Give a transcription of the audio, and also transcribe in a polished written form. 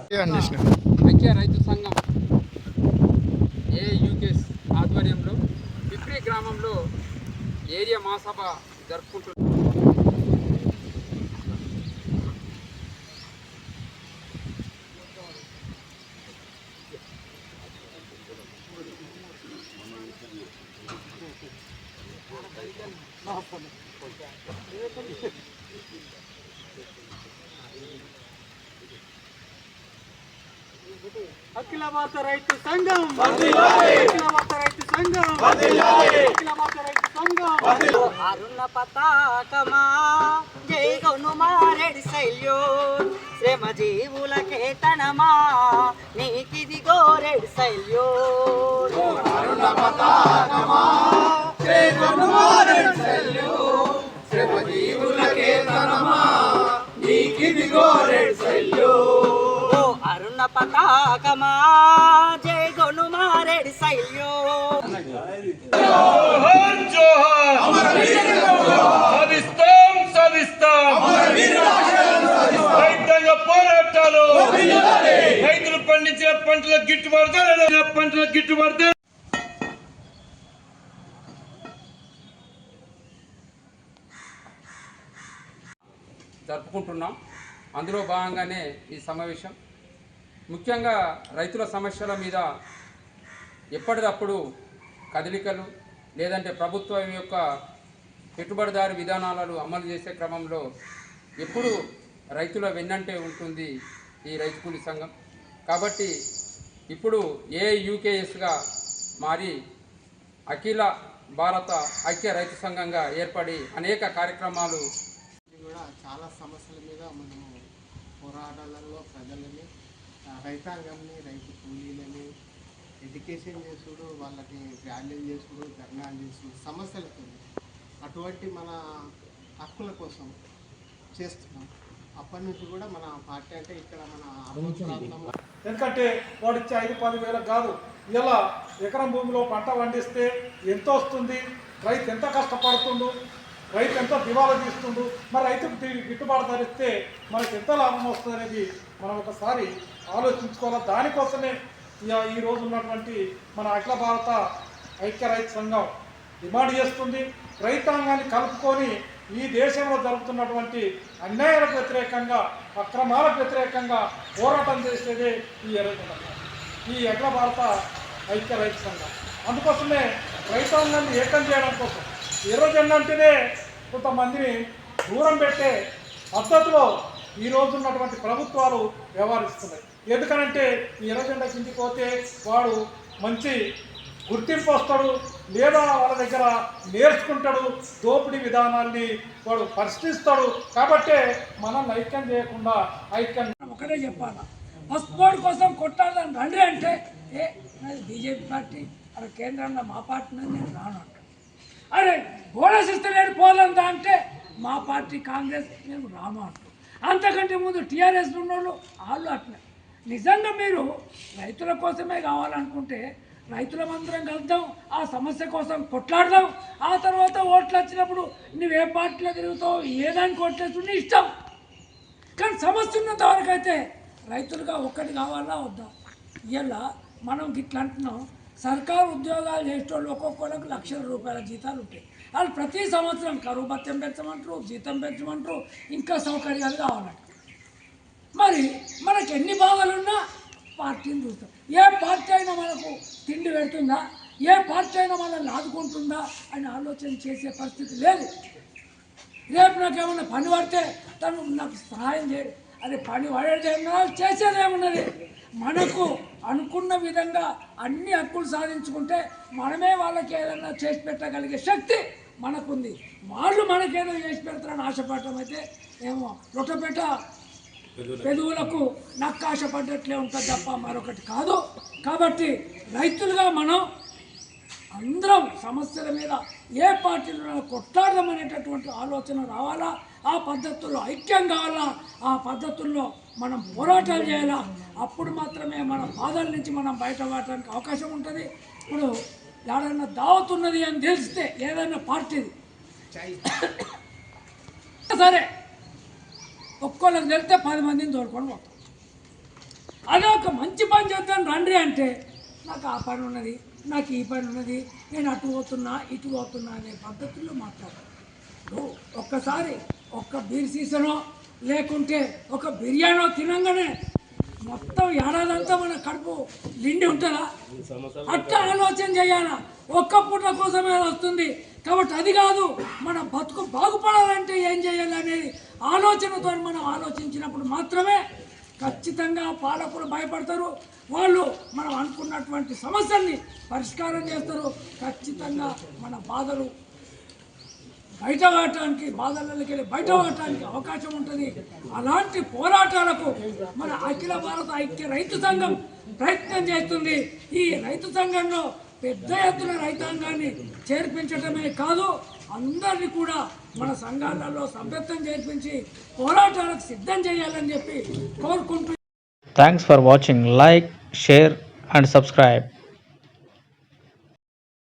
ఐక్య రైతు సంఘం ఏయూకేఎస్ ఆధ్వర్యంలో పిప్రి గ్రామంలో ఏరియా మహాసభ జరుపుకుంటున్నారు. అఖిల భారత రైతు సంఘం అఖిల భారత రైతు సంఘం అఖిల భారత రైతు సంఘం అరుణ పతాకమా జై గొనుమారెడి శైల్యోన్ శ్రమ జీవులకే తనమా నీకిది గోరెడి శైల్యోన్ అరుణ పతాకమా జై గొనుమారెడి శైల్యోన్ శ్రమ జీవులకే తనమా నీకిది గోరెడి శైల్యోన్ అరుణ పతాకమా జై గొనుమారెడి శైల్యోన్ రైతులు పండించిన పంటల గిట్టుబాటు జరుపుకుంటున్నాం. అందులో భాగంగానే ఈ సమావేశం ముఖ్యంగా రైతుల సమస్యల మీద ఎప్పటికప్పుడు కదలికలు లేదంటే ప్రభుత్వం యొక్క పెట్టుబడిదారు విధానాలను అమలు చేసే క్రమంలో ఎప్పుడు రైతుల వెన్నంటే ఉంటుంది ఈ రైతు కూలీ సంఘం. కాబట్టి ఇప్పుడు ఏయూకేఎస్గా మారి అఖిల భారత ఐక్య రైతు సంఘంగా ఏర్పడి అనేక కార్యక్రమాలు కూడా చాలా సమస్యల మీద మనము పోరాటాలలో ప్రజలని రైతాంగాన్ని రైతు కూలీలని ఎడ్యుకేషన్ చేసుడు వాళ్ళకి ర్యాలీలు చేసుడు ధర్నాలు చేసుడు సమస్యలతో అటువంటి మన హక్కుల కోసం చేస్తున్నాం. అప్పటి నుంచి కూడా మన పార్టీ అంటే ఇక్కడ మన ప్రాంతంలో ఎందుకంటే వాడు ఇచ్చే 5-10 వేలకు కాదు, ఇలా ఎకరం భూమిలో పంట పండిస్తే ఎంత వస్తుంది, రైతు ఎంత కష్టపడుతుండు, రైతు ఎంత దివాలా తీస్తుండు, మరి రైతుకు గిట్టుబాటు ధరిస్తే మనకి ఎంత లాభం వస్తుంది అనేది మనం ఒకసారి ఆలోచించుకోవాలి. దానికోసమే ఈ రోజు ఉన్నటువంటి మన అఖిల భారత ఐక్య రైతు సంఘం డిమాండ్ చేస్తుంది. రైతాంగాన్ని కలుపుకొని ఈ దేశంలో జరుగుతున్నటువంటి అన్యాయాలకు వ్యతిరేకంగా అక్రమాలకు వ్యతిరేకంగా పోరాటం చేసేదే ఈ అఖిల భారత ఐక్య రైతు సంఘం. అందుకోసమే రైతాంగాన్ని ఏకం చేయడం కోసం ఎర్రజెండా అంటేనే కొంతమందిని దూరం పెట్టే పద్ధతిలో ఈరోజు ఉన్నటువంటి ప్రభుత్వాలు వ్యవహరిస్తున్నాయి. ఎందుకనంటే ఈ ఎర్రజెండా కిందికి పోతే వాడు మంచి గుర్తింపు వస్తాడు, లేదా వాళ్ళ దగ్గర నేర్చుకుంటాడు, దోపిడీ విధానాన్ని వాడు పరిశీలిస్తాడు. కాబట్టే మనం ఐక్యం చేయకుండా ఐక్యం ఒకటే చెప్పాలా, పాస్పోర్ట్ కోసం కొట్టాలని రండి అంటే నాది బీజేపీ పార్టీ, అక్కడ కేంద్రంలో మా పార్టీ నేను రాను అంటాను. అరే బోనస్ ఇస్తలేడు పోలందా అంటే మా పార్టీ కాంగ్రెస్ మేము రాను అంటాం. అంతకంటే ముందు టీఆర్ఎస్ ఉన్నోళ్ళు వాళ్ళు అట్లే. నిజంగా మీరు రైతుల కోసమే కావాలనుకుంటే రైతులమందరం కలుద్దాం, ఆ సమస్య కోసం కొట్లాడదాం. ఆ తర్వాత ఓట్లు వచ్చినప్పుడు నువ్వు ఏ పార్టీలో తిరుగుతావు, ఏ దానికి ఓట్లేస్తూ నీ ఇష్టం. కానీ సమస్య ఉన్నంత వరకు అయితే రైతులుగా ఒక్కటి కావాలా వద్దా? ఇలా మనం ఇట్లా అంటున్నాం, సర్కారు ఉద్యోగాలు చేసేటోళ్ళు ఒక్కొక్కరికి లక్షల రూపాయల జీతాలు ఉంటాయి. వాళ్ళు ప్రతి సంవత్సరం కరువు భత్యం పెంచమంటారు, జీతం పెంచమంటారు, ఇంకా సౌకర్యాలు కావాలంట. మరి మనకు ఎన్ని బాధలున్నా పార్టీని చూస్తాం. ఏ పార్టీ అయినా మనకు తిండి పెడుతుందా, ఏ పార్టీ అయినా మనల్ని ఆదుకుంటుందా అని ఆలోచన చేసే పరిస్థితి లేదు. రేపు నాకేమన్నా పని పడితే తను నాకు సహాయం చేయడు, అదే పని పడేదేమన్నా చేసేదేమన్నది. మనకు అనుకున్న విధంగా అన్ని హక్కులు సాధించుకుంటే మనమే వాళ్ళకి ఏదైనా చేసి పెట్టగలిగే శక్తి మనకుంది. వాళ్ళు మనకేదో చేసి పెడతారని ఆశపడటం అయితే ఏమో రొట్టపెట్ట పెదవులకు నక్కాశపడ్డట్లే ఉంటుంది తప్ప మరొకటి కాదు. కాబట్టి రైతులుగా మనం అందరం సమస్యల మీద ఏ పార్టీలో కొట్లాడదామనేటటువంటి ఆలోచన రావాలా, ఆ పద్ధతుల్లో ఐక్యం కావాలా, ఆ పద్ధతుల్లో మనం పోరాటాలు చేయాలా. అప్పుడు మాత్రమే మన బాధల నుంచి మనం బయటపడటానికి అవకాశం ఉంటుంది. ఇప్పుడు ఎవరైనా దావతున్నది అని తెలిస్తే ఏదైనా పార్టీది సరే ఒక్కోళ్ళకి తెలిస్తే 10 మందిని తోడుకొని పోతాం. అదే ఒక మంచి పని చేద్దాం రండి అంటే నాకు ఆ పని ఉన్నది, నాకు ఈ పని ఉన్నది, నేను అటు పోతున్నా ఇటు పోతున్నా అనే పద్ధతుల్లో మాట్లాడతాను. ఒక్కసారి ఒక్క బీర్ సీసనో లేకుంటే ఒక బిర్యానో తినంగానే మొత్తం ఏడాదంతా మన కడుపు నిండి ఉంటుందా? అట్లా ఆలోచన చేయాలా. ఒక్క పూట కోసమే వస్తుంది కాబట్టి అది కాదు, మన బతుకు బాగుపడాలంటే ఏం చేయాలి అనేది ఆలోచనతో మనం ఆలోచించినప్పుడు మాత్రమే ఖచ్చితంగా పాలకులు భయపడతారు. వాళ్ళు మనం అనుకున్నటువంటి సమస్యల్ని పరిష్కారం చేస్తారు. ఖచ్చితంగా మన బాధలు బయట పడటానికి, బాధలకి వెళ్ళి బయట పడటానికి అవకాశం ఉంటుంది. అలాంటి పోరాటాలకు మన అఖిల భారత ఐక్య రైతు సంఘం ప్రయత్నం చేస్తుంది. ఈ రైతు సంఘంలో పెద్ద ఎత్తున రైతాంగాన్ని చేర్పించడమే కాదు, అందరినీ కూడా మన సంఘాలలో సభ్యత్వం చేర్పించి పోరాటాలకు సిద్ధం చేయాలని చెప్పి కోరుకుంటూ Thanks for watching. Like, share and subscribe.